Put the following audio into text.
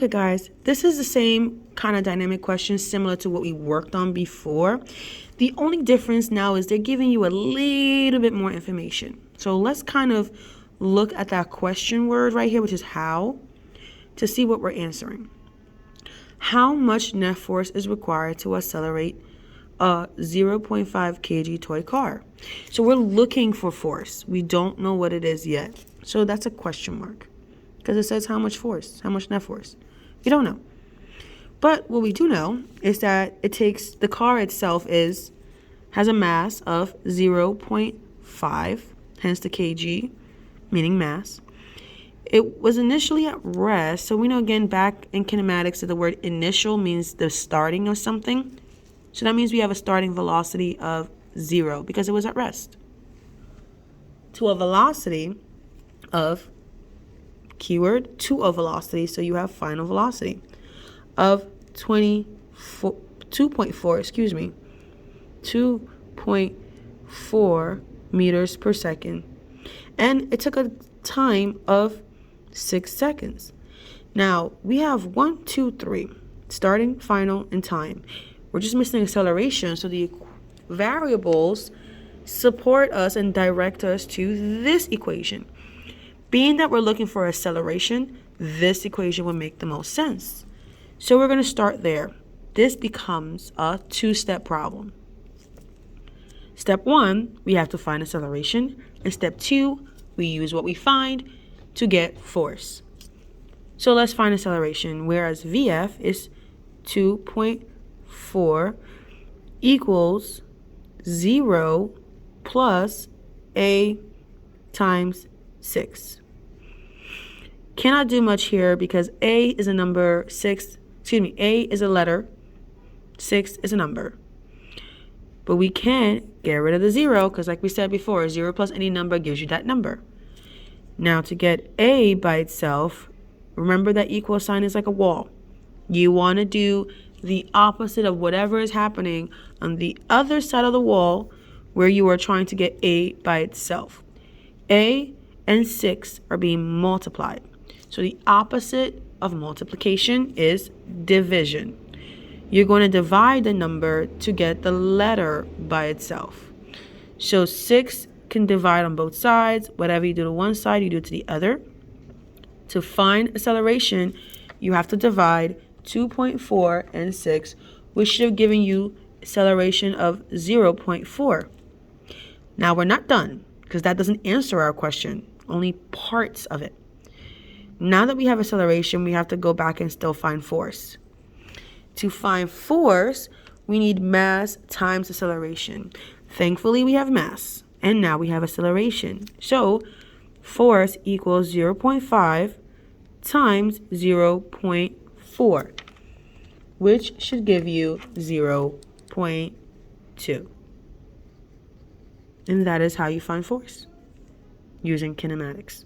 Okay, guys, this is the same kind of dynamic question similar to what we worked on before. The only difference now is they're giving you a little bit more information. So let's kind of look at that question word right here, which is how, to see what we're answering. How much net force is required to accelerate a 0.5 kg toy car? So we're looking for force. We don't know what it is yet. So that's a question mark because it says how much force, how much net force. We don't know. But what we do know is that the car itself has a mass of 0.5, hence the kg, meaning mass. It was initially at rest, so we know again back in kinematics that the word initial means the starting of something. So that means we have a starting velocity of 0 because it was at rest. To a velocity of, keyword, to a velocity, so you have final velocity of 2.4 meters per second. And it took a time of 6 seconds. Now, we have 1, 2, 3, starting, final, and time. We're just missing acceleration, so the variables support us and direct us to this equation. Being that we're looking for acceleration, this equation would make the most sense. So we're going to start there. This becomes a two-step problem. Step 1, we have to find acceleration. And step 2, we use what we find to get force. So let's find acceleration, whereas VF is 2.4 equals 0 plus A times 6. Cannot do much here because A is a number, A is a letter, 6 is a number. But we can get rid of the 0 because like we said before, 0 plus any number gives you that number. Now to get A by itself, remember that equal sign is like a wall. You want to do the opposite of whatever is happening on the other side of the wall where you are trying to get A by itself. A and 6 are being multiplied. So the opposite of multiplication is division. You're going to divide the number to get the letter by itself. So 6 can divide on both sides. Whatever you do to one side, you do to the other. To find acceleration, you have to divide 2.4 and 6, which should have given you acceleration of 0.4. Now we're not done because that doesn't answer our question, only parts of it. Now that we have acceleration, we have to go back and still find force. To find force, we need mass times acceleration. Thankfully, we have mass, and now we have acceleration. So force equals 0.5 times 0.4, which should give you 0.2. And that is how you find force using kinematics.